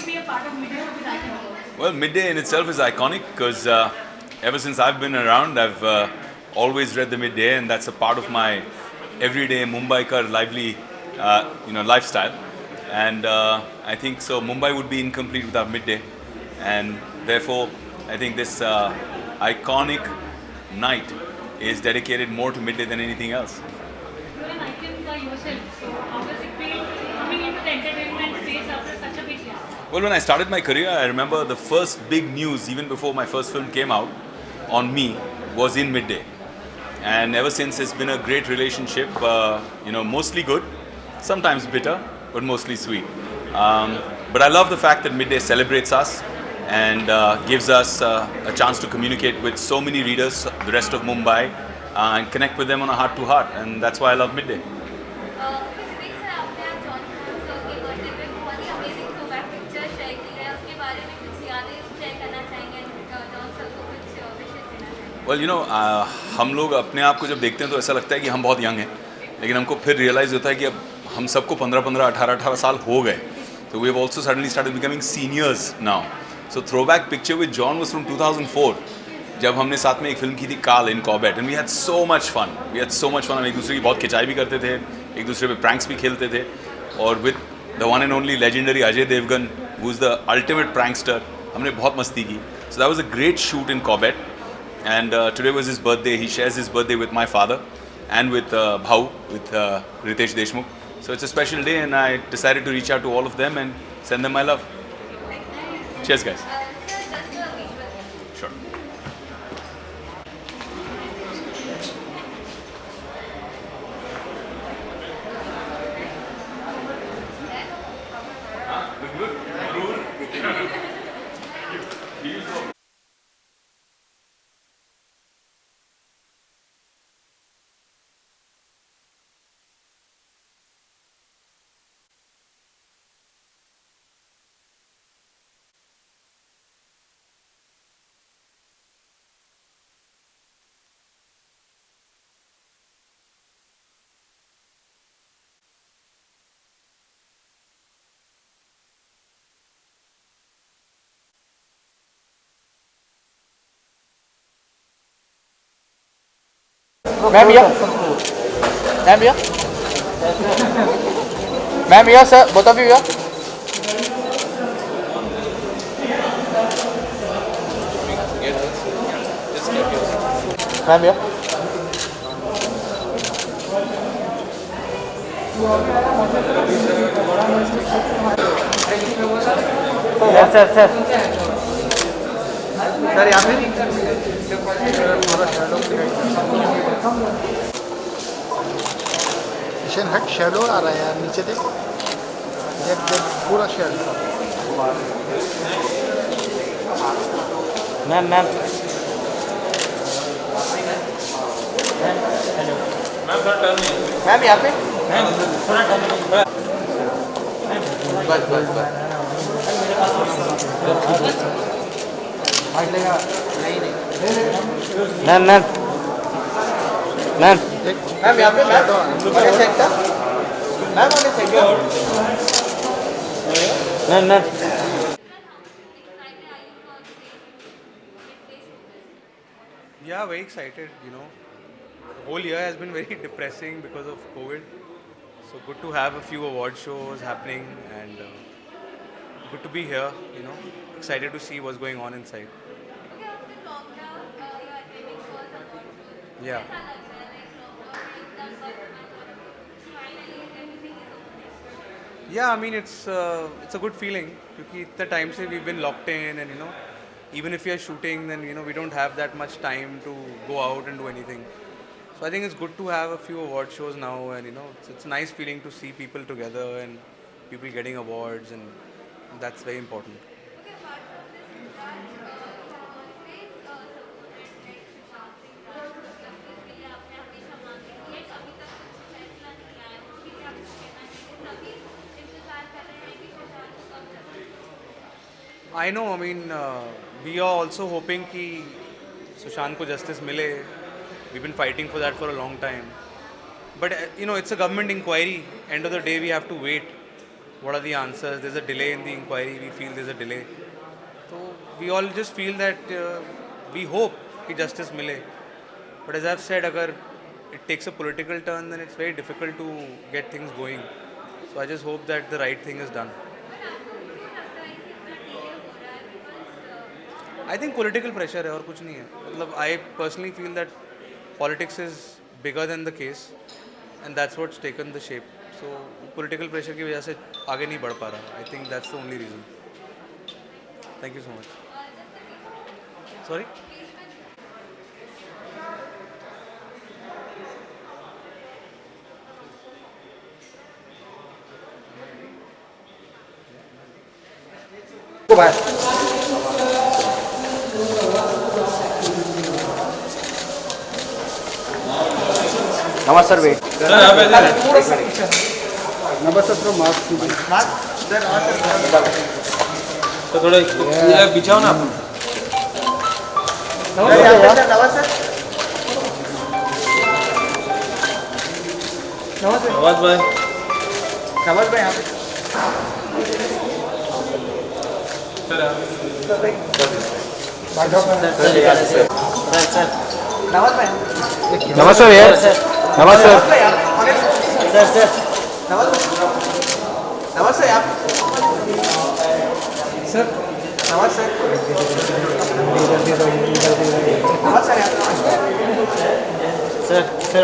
be a part of Midday Show with Iconic? Well, Midday in itself is iconic because ever since I've been around, I've always read the Midday, and that's a part of my everyday Mumbaikar lively, lifestyle. And I think so. Mumbai would be incomplete without Midday, and therefore, I think this iconic night is dedicated more to Midday than anything else. You're an icon by yourself, so how does it feel coming into the entertainment space after such a big gap? Well, when I started my career, I remember the first big news, even before my first film came out, on me, was in Midday. And ever since, it's been a great relationship, mostly good, sometimes bitter, but mostly sweet. But I love the fact that Midday celebrates us and gives us a chance to communicate with so many readers, the rest of Mumbai, and connect with them on a heart-to-heart. And that's why I love Midday. Vivek sir आपने आज John sir के birthday पे बहुत ही amazing throwback picture share की है उसके बारे में कुछ यादें शेयर करना चाहेंगे जॉन सर को कुछ विशेष देना चाहेंगे वेल हम लोग अपने आप को जब देखते हैं तो ऐसा लगता है कि हम बहुत यंग हैं, लेकिन हमको फिर रियलाइज़ होता है कि अब हम सबको 15-15, 18-18 साल हो गए. तो we have also suddenly started becoming seniors now. So throwback picture with John was from 2004, जब हमने साथ में एक फिल्म की थी Kaal in Corbett, and we had so much fun. हम एक दूसरे की बहुत खिंचाई भी करते थे, एक दूसरे पे प्रैंक्स भी खेलते थे. और with the one and only legendary Ajay Devgn, who is the ultimate prankster, हमने बहुत मस्ती की. So that was a great shoot in Corbett. And today was his birthday. He shares his birthday with my father and with Bhau, with Ritesh Deshmukh. So it's a special day, and I decided to reach out to all of them and send them my love. Cheers, guys. Sir just visual Sure. Ma'am here. Ma'am here. Ma'am here, sir. Both of you here. Ma'am here. Yes, sir, sir. Sir, यहाँ पे किशन हट shadow आ रहा है यार, नीचे देख देख देख पूरा शैडो. मैम मैम मैम यहाँ पे बस बस बस मैम मैम मैम देख मैम यहाँ पे शैडो आ रहा है. आगे सेक्टर मैम आगे sector ma'am ma'am Yeah, very excited. The whole year has been very depressing because of COVID. So good to have a few award shows happening and good to be here. Excited to see what's going on inside. Okay आपने lockdown you are training for support Yeah. कैसा लगता है like lockdown finally everything is open Yeah, I mean it's a good feeling क्योंकि इतने time से we've been locked in and even if we are shooting then we don't have that much time to go out and do anything. So I think it's good to have a few award shows now and it's a nice feeling to see people together and people getting awards and that's very important. Okay apart from this always supported like Sushant Singh Rajput justice के लिए आपने हमेशा मांग की है अभी तक कुछ फैसला नहीं आया उसके लिए आप कुछ कहना चाहेंगे सभी इंतजार कर रहे हैं कि सुशांत को कब justice I know, I mean, we are also hoping कि सुशांत को justice मिले. We've been fighting for that for a long time. But it's a government inquiry. End of the day, we have to wait. what are the answers. There's a delay in the inquiry. We feel there's a delay. So we all just feel that we hope कि justice मिले. But as I've said, अगर it takes a political turn, then it's very difficult to get things going. So I just hope that the right thing is done. I think political pressure है और कुछ नहीं है. मतलब I personally feel that politics is bigger than the case, and that's what's taken the shape. So political pressure की वजह से आगे नहीं बढ़ पा रहा. I think that's the only reason. Thank you so much. Sorry? नमस्कार वेट तो थोड़ा बिछाओ ना अपन आवाज भाई नमस्कार यार नमस्कार सर सर